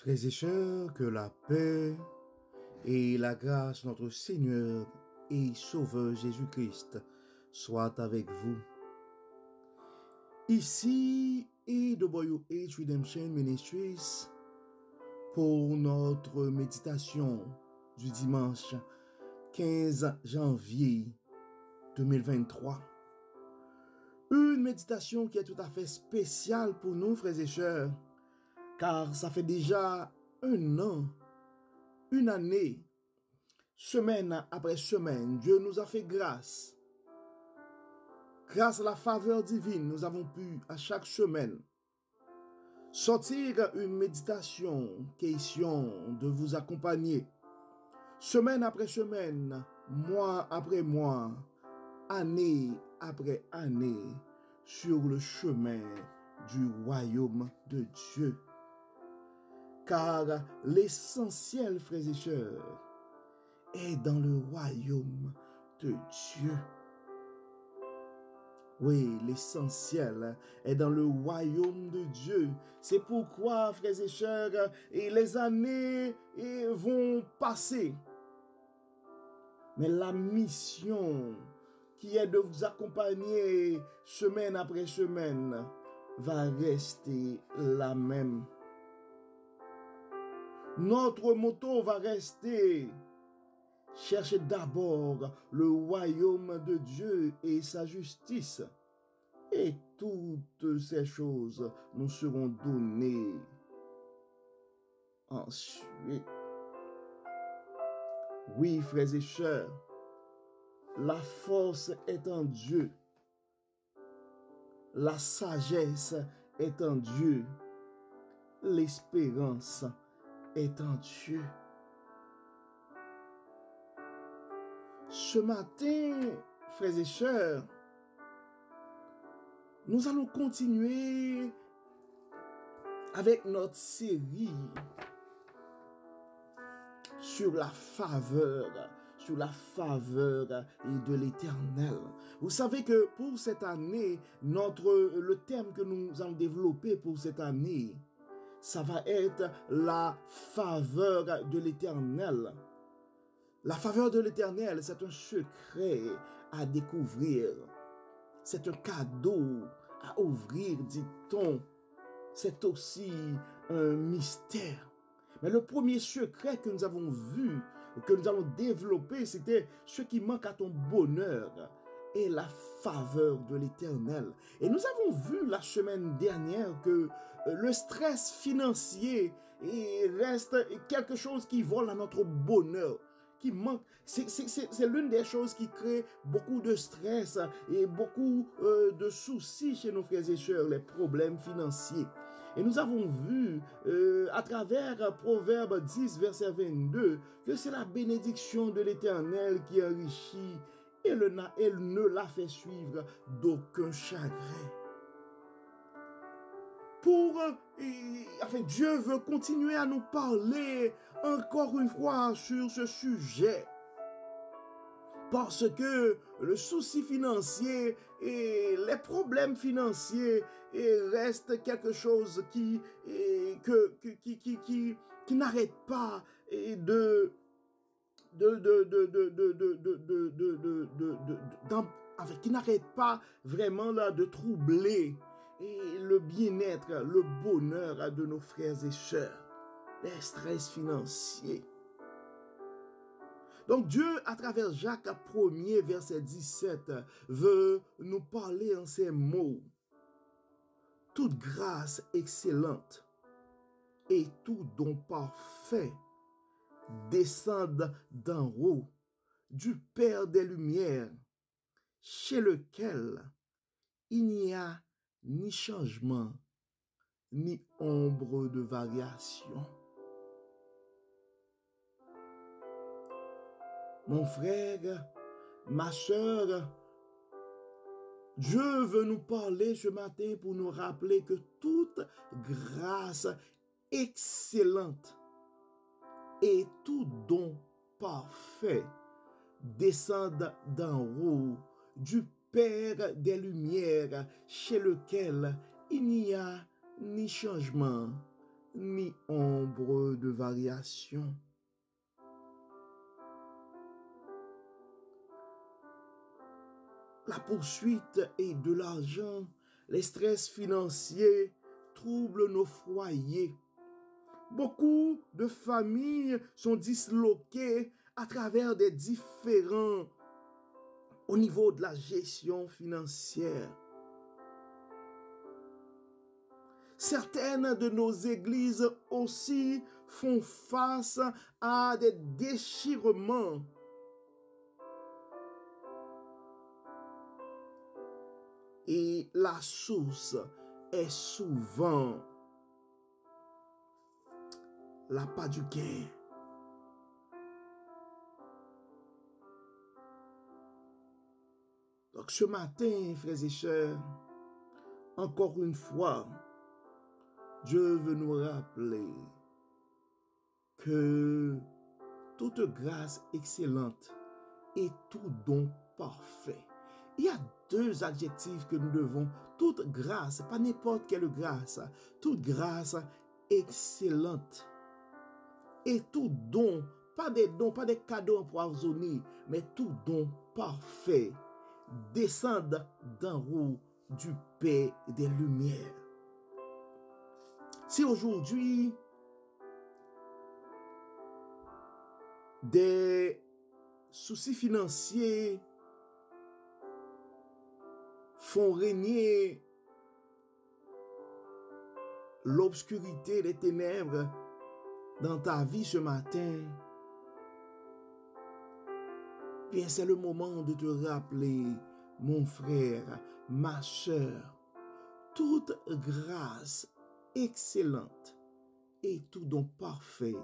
Frères et sœurs, que la paix et la grâce de notre Seigneur et Sauveur Jésus-Christ soient avec vous. Ici est WH Redemption Ministries pour notre méditation du dimanche 15 janvier 2023. Une méditation qui est tout à fait spéciale pour nous, frères et sœurs, car ça fait déjà un an, une année, semaine après semaine, Dieu nous a fait grâce. Grâce à la faveur divine, nous avons pu, à chaque semaine, sortir une méditation, question de vous accompagner, semaine après semaine, mois après mois, année après année, sur le chemin du royaume de Dieu. Car l'essentiel, frères et sœurs, est dans le royaume de Dieu. Oui, l'essentiel est dans le royaume de Dieu. C'est pourquoi, frères et sœurs, les années vont passer. Mais la mission qui est de vous accompagner semaine après semaine va rester la même. Notre motto va rester: cherchez d'abord le royaume de Dieu et sa justice, et toutes ces choses nous seront données ensuite. Oui, frères et sœurs, la force est en Dieu, la sagesse est en Dieu, l'espérance est en Dieu. Ce matin, frères et sœurs, nous allons continuer avec notre série sur la faveur de l'Éternel. Vous savez que pour cette année, le thème que nous allons développer pour cette année, ça va être la faveur de l'Éternel. La faveur de l'Éternel, c'est un secret à découvrir. C'est un cadeau à ouvrir, dit-on. C'est aussi un mystère. Mais le premier secret que nous avons vu, que nous allons développer, c'était ce qui manque à ton bonheur et la faveur de l'Éternel. Et nous avons vu la semaine dernière que le stress financier reste quelque chose qui vole à notre bonheur, qui manque. C'est l'une des choses qui crée beaucoup de stress et beaucoup de soucis chez nos frères et sœurs, les problèmes financiers. Et nous avons vu à travers Proverbe 10, verset 22, que c'est la bénédiction de l'Éternel qui enrichit et elle ne la fait suivre d'aucun chagrin. Dieu veut continuer à nous parler encore une fois sur ce sujet. Parce que le souci financier et les problèmes financiers restent quelque chose qui n'arrête pas qui n'arrête pas vraiment là de troubler le bien-être, le bonheur de nos frères et sœurs, les stress financiers. Donc Dieu, à travers Jacques 1er, verset 17, veut nous parler en ces mots. Toute grâce excellente et tout don parfait descendent d'en haut, du Père des Lumières, chez lequel il n'y a ni changement, ni ombre de variation. Mon frère, ma sœur, Dieu veut nous parler ce matin pour nous rappeler que toute grâce excellente et tout don parfait descendent d'en haut, du Père des Lumières, chez lequel il n'y a ni changement, ni ombre de variation. La poursuite est de l'argent, les stress financiers troublent nos foyers. Beaucoup de familles sont disloquées à travers des différends au niveau de la gestion financière. Certaines de nos églises aussi font face à des déchirements. Et la source est souvent l'appât du gain. Donc ce matin, frères et sœurs, encore une fois, Dieu veut nous rappeler que toute grâce excellente et tout don parfait. Il y a deux adjectifs que nous devons. Toute grâce, pas n'importe quelle grâce, toute grâce excellente. Et tout don, pas des dons, pas des cadeaux empoisonnés, mais tout don parfait descendent d'en haut du Père des Lumières. Si aujourd'hui, des soucis financiers font régner l'obscurité, les ténèbres dans ta vie ce matin, bien c'est le moment de te rappeler, mon frère, ma sœur, toute grâce excellente et tout don parfait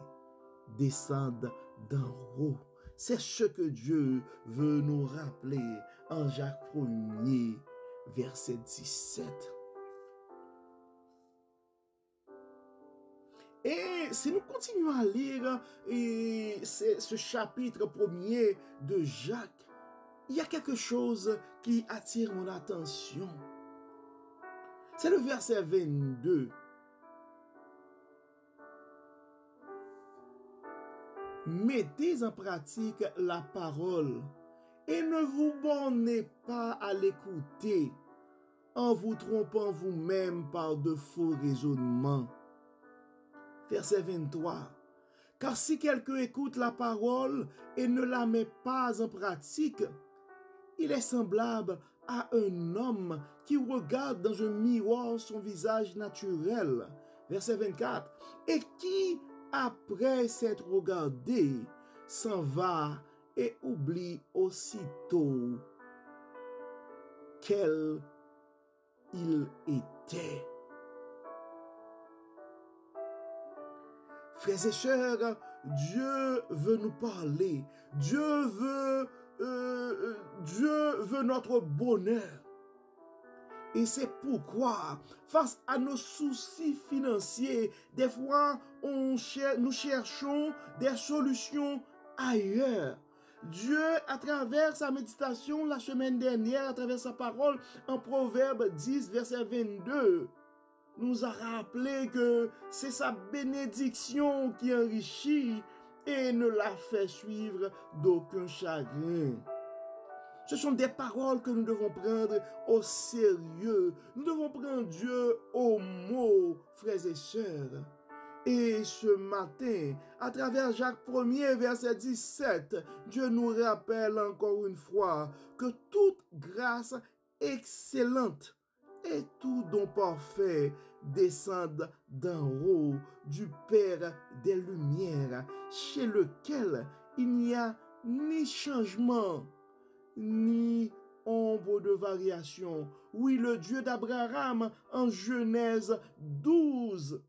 descendent d'en haut. C'est ce que Dieu veut nous rappeler en Jacques 1er, verset 17. Et si nous continuons à lire ce chapitre 1er de Jacques, il y a quelque chose qui attire mon attention. C'est le verset 22. Mettez en pratique la parole et ne vous bornez pas à l'écouter en vous trompant vous-même par de faux raisonnements. Verset 23. Car si quelqu'un écoute la parole et ne la met pas en pratique, il est semblable à un homme qui regarde dans un miroir son visage naturel. Verset 24. Et qui, après s'être regardé, s'en va et oublie aussitôt quel il était. Frères et sœurs, Dieu veut nous parler. Dieu veut notre bonheur. Et c'est pourquoi, face à nos soucis financiers, des fois, nous cherchons des solutions ailleurs. Dieu, à travers sa méditation la semaine dernière, à travers sa parole, en Proverbe 10, verset 22, nous a rappelé que c'est sa bénédiction qui enrichit et ne la fait suivre d'aucun chagrin. Ce sont des paroles que nous devons prendre au sérieux. Nous devons prendre Dieu au mot, frères et sœurs. Et ce matin, à travers Jacques 1er, verset 17, Dieu nous rappelle encore une fois que toute grâce excellente et tout don parfait descendent d'en haut du Père des Lumières, chez lequel il n'y a ni changement, ni ombre de variation. Oui, le Dieu d'Abraham en Genèse 12.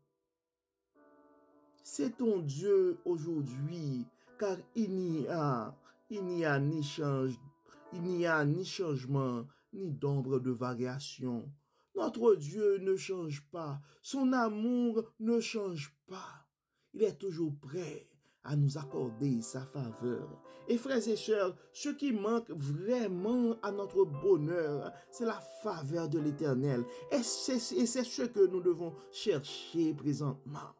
C'est ton Dieu aujourd'hui, car il n'y a ni changement, ni d'ombre de variation. Notre Dieu ne change pas, son amour ne change pas. Il est toujours prêt à nous accorder sa faveur. Et frères et sœurs, ce qui manque vraiment à notre bonheur, c'est la faveur de l'Éternel. Et c'est ce que nous devons chercher présentement.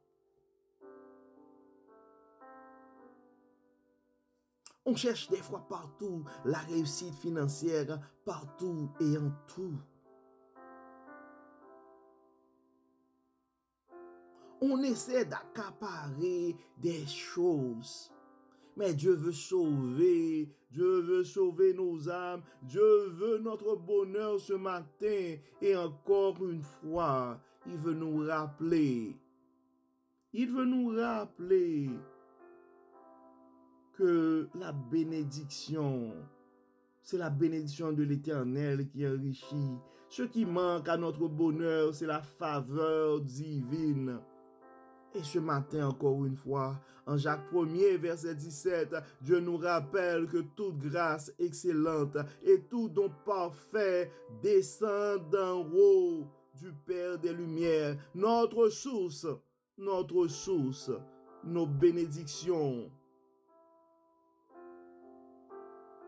On cherche des fois partout la réussite financière, partout et en tout. On essaie d'accaparer des choses. Mais Dieu veut sauver nos âmes, Dieu veut notre bonheur ce matin. Et encore une fois, il veut nous rappeler que la bénédiction, c'est la bénédiction de l'Éternel qui enrichit. Ce qui manque à notre bonheur, c'est la faveur divine. Et ce matin, encore une fois, en Jacques 1er, verset 17, Dieu nous rappelle que toute grâce excellente et tout don parfait descend d'en haut du Père des Lumières, notre source, nos bénédictions.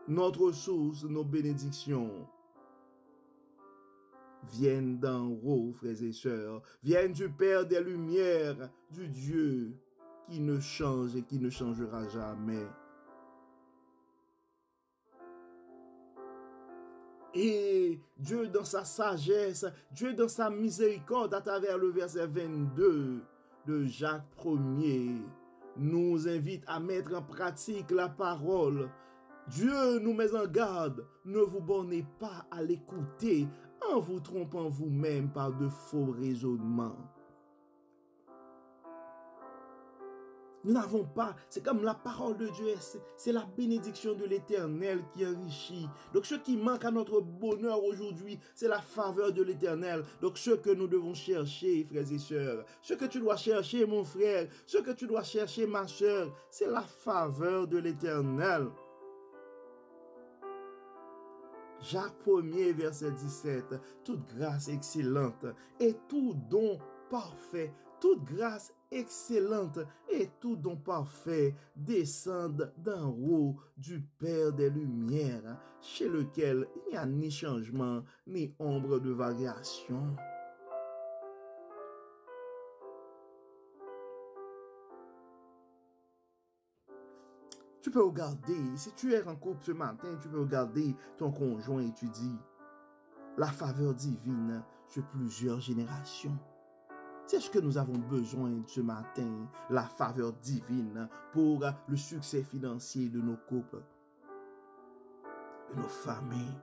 Notre source, nos bénédictions viennent d'en haut, frères et sœurs, viennent du Père des Lumières, du Dieu qui ne change et qui ne changera jamais. Et Dieu dans sa sagesse, Dieu dans sa miséricorde, à travers le verset 22 de Jacques 1er, nous invite à mettre en pratique la parole. Dieu nous met en garde, ne vous bornez pas à l'écouter en vous trompant vous-même par de faux raisonnements. Nous n'avons pas, c'est comme la parole de Dieu, c'est la bénédiction de l'Éternel qui enrichit. Donc ce qui manque à notre bonheur aujourd'hui, c'est la faveur de l'Éternel. Donc ce que nous devons chercher, frères et sœurs, ce que tu dois chercher, mon frère, ce que tu dois chercher, ma sœur, c'est la faveur de l'Éternel. Jacques 1er, verset 17, toute grâce excellente et tout don parfait, toute grâce excellente et tout don parfait descendent d'en haut du Père des Lumières, chez lequel il n'y a ni changement, ni ombre de variation. Tu peux regarder, si tu es en couple ce matin, tu peux regarder ton conjoint et tu dis, la faveur divine sur plusieurs générations. C'est ce que nous avons besoin ce matin, la faveur divine pour le succès financier de nos couples, de nos familles.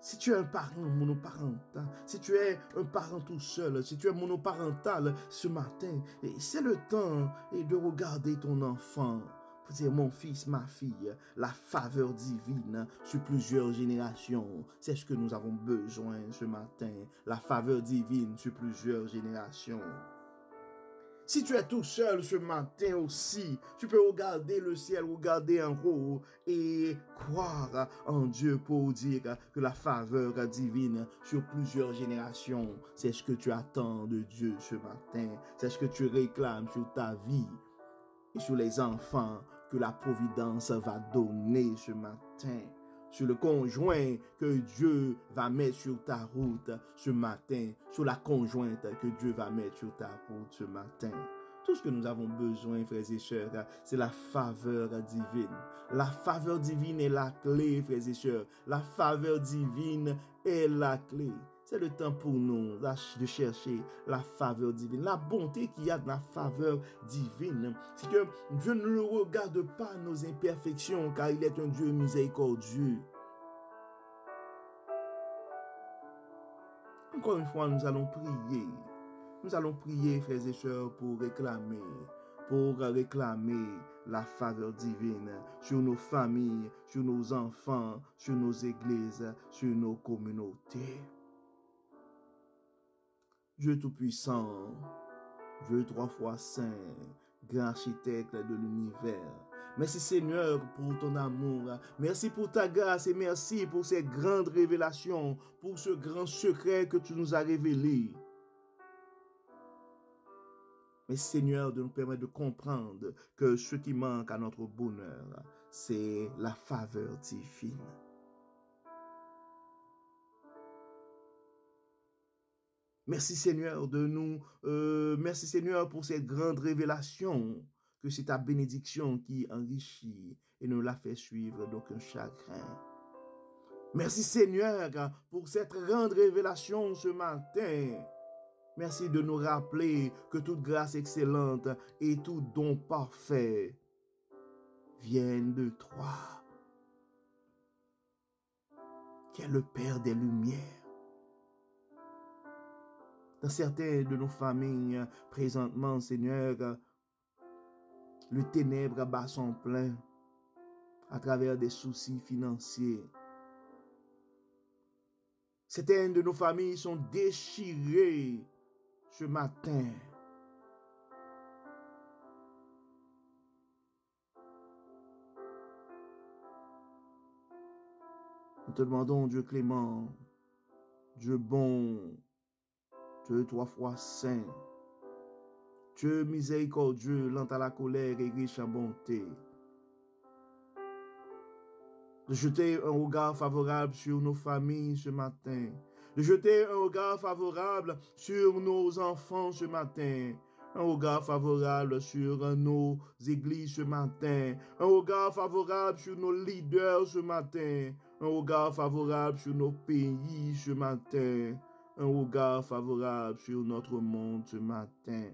Si tu es un parent monoparental, si tu es un parent tout seul, si tu es monoparental ce matin, c'est le temps de regarder ton enfant pour dire mon fils, ma fille, la faveur divine sur plusieurs générations. C'est ce que nous avons besoin ce matin, la faveur divine sur plusieurs générations. Si tu es tout seul ce matin aussi, tu peux regarder le ciel, regarder en haut et croire en Dieu pour dire que la faveur divine sur plusieurs générations, c'est ce que tu attends de Dieu ce matin. C'est ce que tu réclames sur ta vie et sur les enfants que la providence va donner ce matin. Sur le conjoint que Dieu va mettre sur ta route ce matin, sur la conjointe que Dieu va mettre sur ta route ce matin. Tout ce que nous avons besoin, frères et sœurs, c'est la faveur divine. La faveur divine est la clé, frères et sœurs. La faveur divine est la clé. C'est le temps pour nous de chercher la faveur divine. La bonté qu'il y a dans la faveur divine, c'est que Dieu ne regarde pas nos imperfections, car il est un Dieu miséricordieux. Encore une fois, nous allons prier. Nous allons prier, frères et sœurs, pour réclamer la faveur divine sur nos familles, sur nos enfants, sur nos églises, sur nos communautés. Dieu Tout-Puissant, Dieu trois fois saint, grand architecte de l'univers. Merci Seigneur pour ton amour. Merci pour ta grâce et merci pour ces grandes révélations, pour ce grand secret que tu nous as révélé. Merci Seigneur de nous permettre de comprendre que ce qui manque à notre bonheur, c'est la faveur divine. Merci Seigneur merci Seigneur pour cette grande révélation que c'est ta bénédiction qui enrichit et ne la fait suivre d'aucun chagrin. Merci Seigneur pour cette grande révélation ce matin. Merci de nous rappeler que toute grâce excellente et tout don parfait viennent de toi, qui est le Père des Lumières. Dans certaines de nos familles, présentement, Seigneur, le ténèbre bat son plein à travers des soucis financiers. Certaines de nos familles sont déchirées ce matin. Nous te demandons, Dieu clément, Dieu bon, Dieu 3 fois saint, Dieu miséricordieux, lent à la colère et riche en bonté, de jeter un regard favorable sur nos familles ce matin, de jeter un regard favorable sur nos enfants ce matin, un regard favorable sur nos églises ce matin, un regard favorable sur nos leaders ce matin, un regard favorable sur nos pays ce matin, un regard favorable sur notre monde ce matin.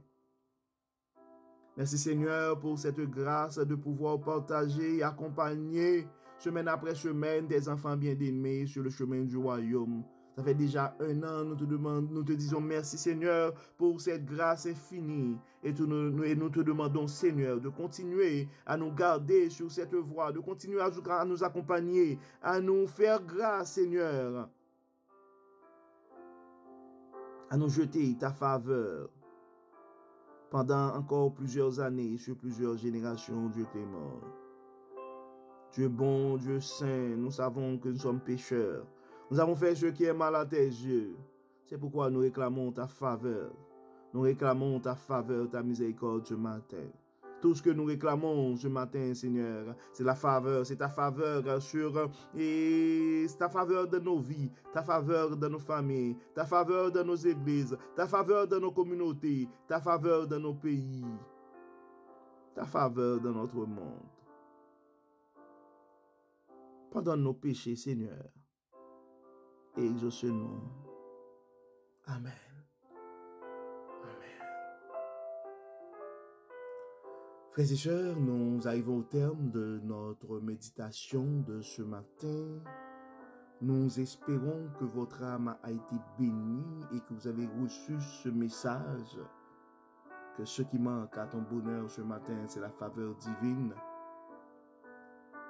Merci Seigneur pour cette grâce de pouvoir partager et accompagner semaine après semaine des enfants bien-aimés sur le chemin du royaume. Ça fait déjà 1 an, nous te disons merci Seigneur pour cette grâce infinie et nous te demandons Seigneur de continuer à nous garder sur cette voie, de continuer à nous accompagner, à nous faire grâce Seigneur, à nous jeter ta faveur pendant encore plusieurs années, sur plusieurs générations, Dieu clément. Dieu bon, Dieu saint, nous savons que nous sommes pécheurs. Nous avons fait ce qui est mal à tes yeux. C'est pourquoi nous réclamons ta faveur. Nous réclamons ta faveur, ta miséricorde ce matin. Tout ce que nous réclamons ce matin, Seigneur, c'est la faveur, c'est ta faveur sur et ta faveur de nos vies, ta faveur de nos familles, ta faveur de nos églises, ta faveur de nos communautés, ta faveur de nos pays, ta faveur dans notre monde. Pardonne nos péchés, Seigneur, et exauce-nous. Amen. Amen. Frères et sœurs, nous arrivons au terme de notre méditation de ce matin. Nous espérons que votre âme a été bénie et que vous avez reçu ce message, que ce qui manque à ton bonheur ce matin, c'est la faveur divine.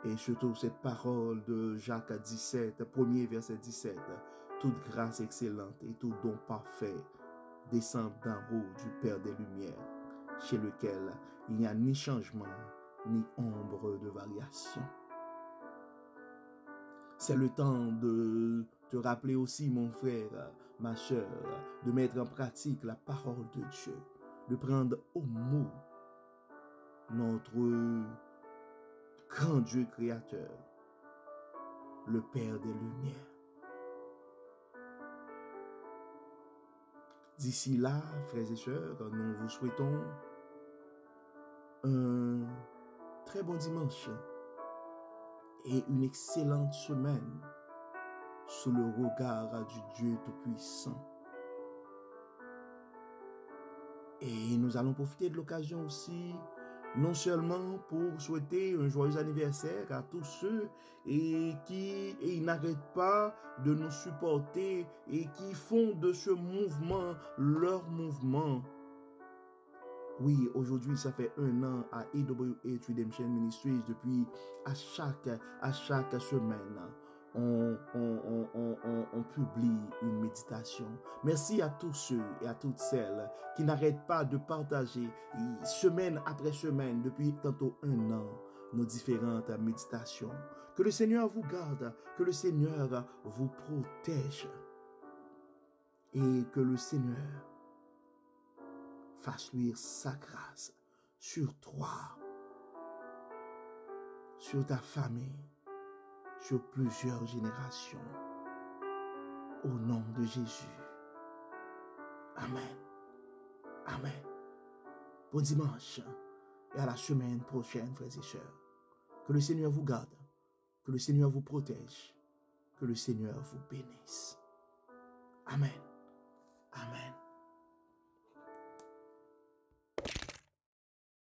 Et surtout cette parole de Jacques 17, premier verset 17, toute grâce excellente et tout don parfait descend d'en haut du Père des Lumières, chez lequel il n'y a ni changement, ni ombre de variation. C'est le temps de te rappeler aussi, mon frère, ma soeur, de mettre en pratique la parole de Dieu, de prendre au mot notre grand Dieu créateur, le Père des Lumières. D'ici là, frères et sœurs, nous vous souhaitons un très bon dimanche et une excellente semaine sous le regard du Dieu Tout-Puissant. Et nous allons profiter de l'occasion aussi, non seulement pour souhaiter un joyeux anniversaire à tous ceux qui n'arrêtent pas de nous supporter et qui font de ce mouvement leur mouvement. Oui, aujourd'hui, ça fait 1 an à AWH Redemption Ministries. Depuis à chaque semaine, on publie une méditation. Merci à tous ceux et à toutes celles qui n'arrêtent pas de partager semaine après semaine, depuis tantôt 1 an, nos différentes méditations. Que le Seigneur vous garde, que le Seigneur vous protège et que le Seigneur fasse luire sa grâce sur toi, sur ta famille, sur plusieurs générations. Au nom de Jésus. Amen. Amen. Bon dimanche et à la semaine prochaine, frères et sœurs. Que le Seigneur vous garde, que le Seigneur vous protège, que le Seigneur vous bénisse. Amen.